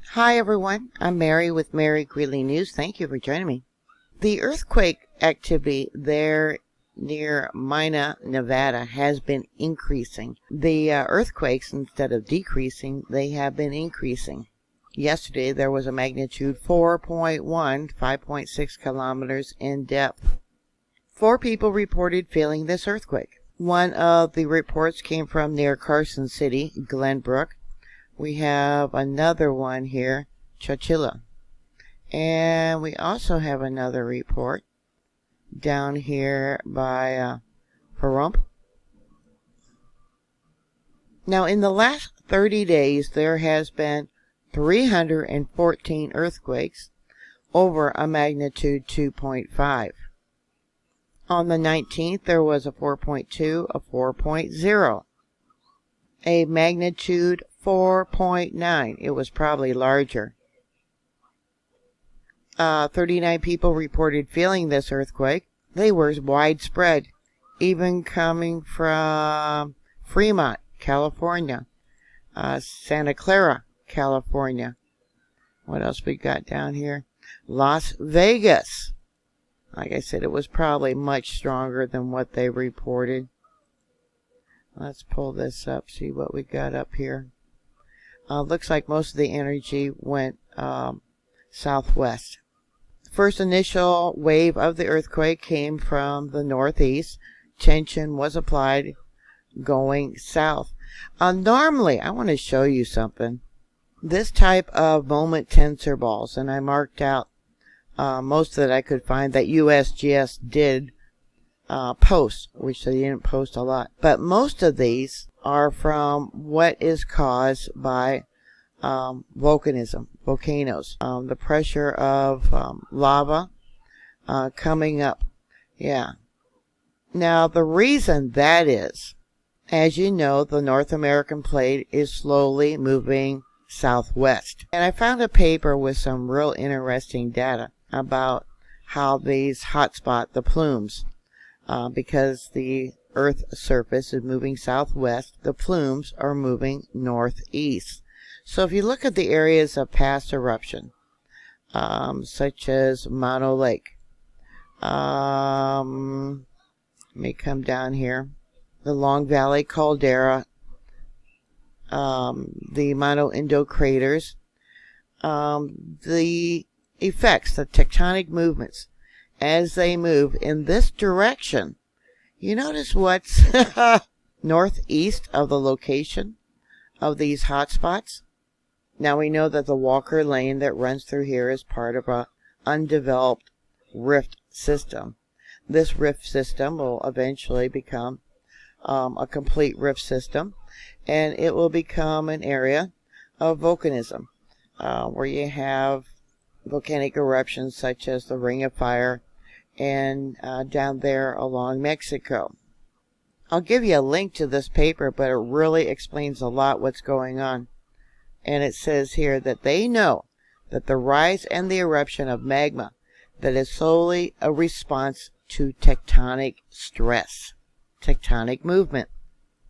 Hi everyone, I'm Mary with Mary Greeley News. Thank you for joining me. The earthquake activity there near Mina, Nevada has been increasing. The earthquakes, instead of decreasing, they have been increasing. Yesterday there was a magnitude 4.1, 5.6 kilometers in depth. 4 people reported feeling this earthquake. One of the reports came from near Carson City, Glenbrook. We have another one here, Chowchilla. And we also have another report down here by Pahrump. Now, in the last 30 days, there has been 314 earthquakes over a magnitude 2.5. On the 19th, there was a 4.2, a 4.0, a magnitude 4.9. It was probably larger. 39 people reported feeling this earthquake. They were widespread, even coming from Fremont, California, Santa Clara, California. What else we got down here? Las Vegas. Like I said, it was probably much stronger than what they reported. Let's pull this up, see what we got up here. Looks like most of the energy went southwest. First initial wave of the earthquake came from the northeast. Tension was applied going south. Normally, I want to show you something. This type of moment tensor balls, and I marked out most that I could find that USGS did post, which they didn't post a lot. But most of these are from what is caused by volcanism, volcanoes, the pressure of lava coming up. Yeah. Now, the reason that is, as you know, the North American plate is slowly moving southwest. And I found a paper with some real interesting data about how these hotspot, the plumes, because the Earth's surface is moving southwest, the plumes are moving northeast. So if you look at the areas of past eruption, such as Mono Lake, let me come down here, the Long Valley Caldera, the Mono Indo craters, the effects, the tectonic movements, as they move in this direction. You notice what's northeast of the location of these hotspots? Now we know that the Walker Lane that runs through here is part of a undeveloped rift system. This rift system will eventually become a complete rift system, and it will become an area of volcanism, where you have volcanic eruptions such as the Ring of Fire and down there along Mexico. I'll give you a link to this paper, but it really explains a lot what's going on. And it says here that they know that the rise and the eruption of magma that is solely a response to tectonic stress, tectonic movement.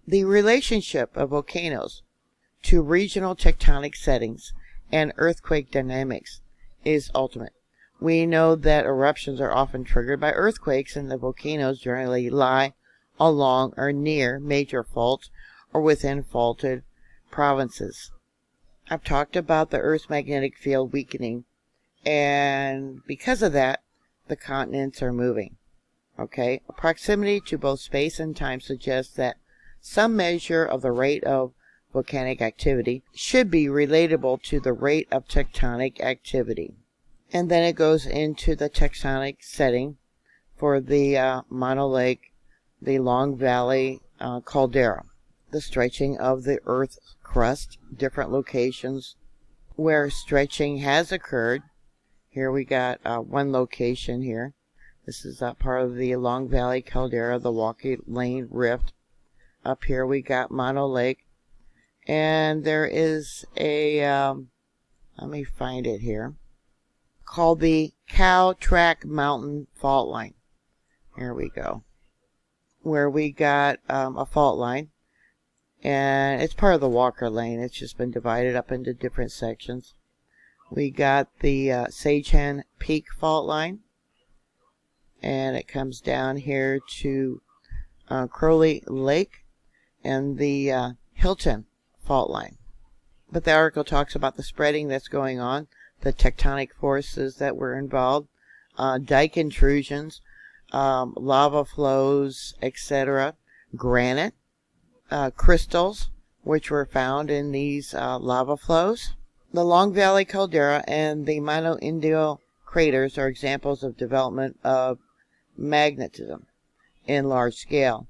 The relationship of volcanoes to regional tectonic settings and earthquake dynamics is ultimate. We know that eruptions are often triggered by earthquakes, and the volcanoes generally lie along or near major faults or within faulted provinces. I've talked about the Earth's magnetic field weakening, and because of that, the continents are moving. Okay, proximity to both space and time suggests that some measure of the rate of volcanic activity should be relatable to the rate of tectonic activity. And then it goes into the tectonic setting for the Mono Lake, the Long Valley Caldera, the stretching of the Earth's crust, different locations where stretching has occurred. Here we got one location here. This is part of the Long Valley Caldera, the Walker Lane Rift. Up here we got Mono Lake. And there is a, let me find it here, called the Cow Track Mountain Fault Line. Here we go. Where we got a fault line. And it's part of the Walker Lane. It's just been divided up into different sections. We got the Sagehan Peak fault line, and it comes down here to Crowley Lake and the Hilton fault line. But the article talks about the spreading that's going on, the tectonic forces that were involved, dike intrusions, lava flows, etc., granite, crystals, which were found in these lava flows. The Long Valley caldera and the Mano Indio craters are examples of development of magnetism in large scale.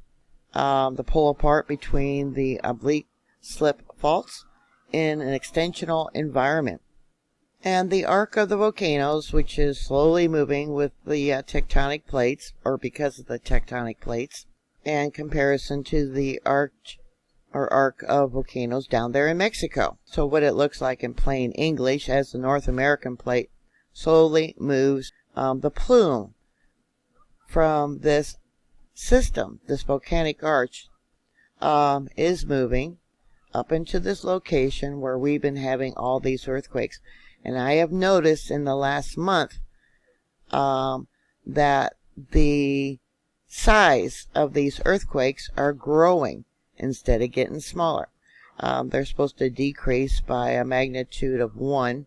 The pull apart between the oblique slip faults in an extensional environment. And the arc of the volcanoes, which is slowly moving with the tectonic plates, or because of the tectonic plates, in comparison to the arc of volcanoes down there in Mexico. So what it looks like in plain English, as the North American plate slowly moves, the plume from this system, this volcanic arch, is moving up into this location where we've been having all these earthquakes. And I have noticed in the last month that the size of these earthquakes are growing instead of getting smaller. They're supposed to decrease by a magnitude of 1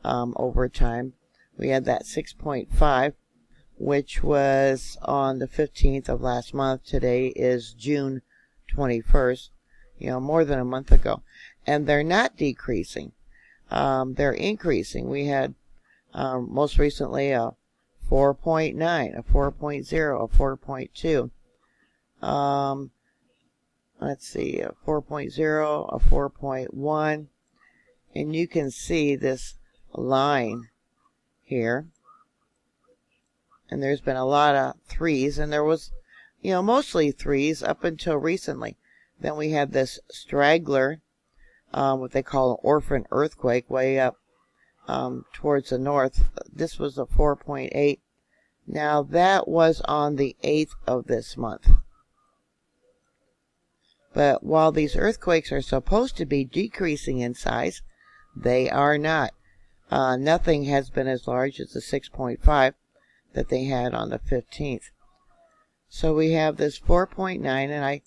over time. We had that 6.5, which was on the 15th of last month. Today is June 21st, more than a month ago. And they're not decreasing. They're increasing. We had most recently a 4.9, a 4.0, a 4.2. Let's see, a 4.0, a 4.1. And you can see this line here. And there's been a lot of 3s, and there was, mostly 3s up until recently. Then we had this straggler, what they call an orphan earthquake, way up towards the north. This was a 4.8. Now that was on the 8th of this month. But while these earthquakes are supposed to be decreasing in size, they are not. Nothing has been as large as the 6.5 that they had on the 15th. So we have this 4.9, and I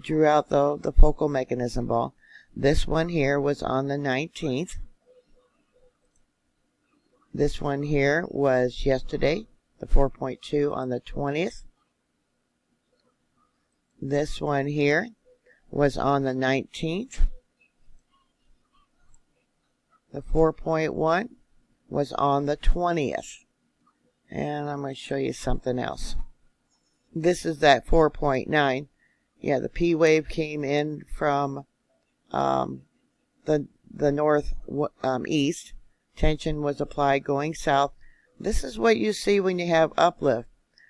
drew out the focal mechanism ball. This one here was on the 19th. This one here was yesterday, the 4.2 on the 20th. This one here was on the 19th. The 4.1 was on the 20th. And I'm going to show you something else. This is that 4.9. Yeah, the P wave came in from the north east. Tension was applied going south. This is what you see when you have uplift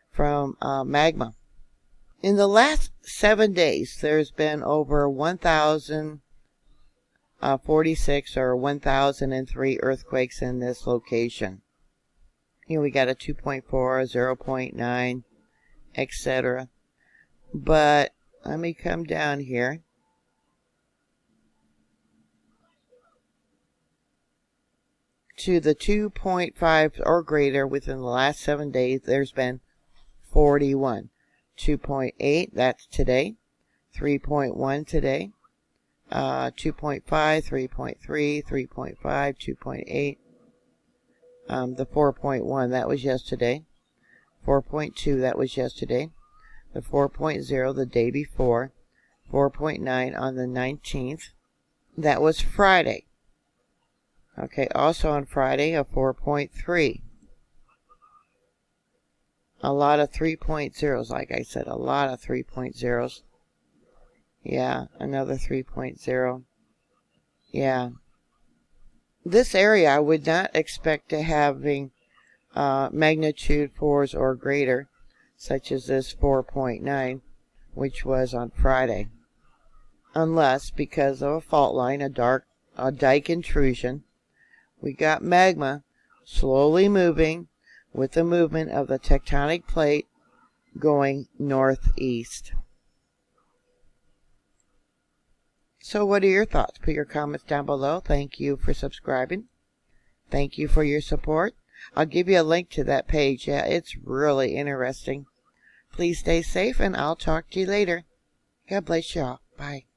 from magma. In the last 7 days, there's been over 1,046 or 1,003 earthquakes in this location. We got a 2.4, a 0.9, etc. But let me come down here. To the 2.5 or greater within the last 7 days, there's been 41. 2.8, that's today. 3.1 today. 2.5, 3.3, 3.5, 2.8. The 4.1, that was yesterday. 4.2, that was yesterday. The 4.0, the day before. 4.9 on the 19th. That was Friday. Okay, also on Friday, a 4.3. A lot of 3.0s, like I said, a lot of 3.0s. Yeah, another 3.0. Yeah. This area I would not expect to having magnitude 4s or greater, such as this 4.9, which was on Friday. Unless, because of a fault line, a dike intrusion, we got magma slowly moving with the movement of the tectonic plate going northeast. So what are your thoughts? Put your comments down below. Thank you for subscribing. Thank you for your support. I'll give you a link to that page. Yeah, it's really interesting. Please stay safe, and I'll talk to you later. God bless y'all. Bye.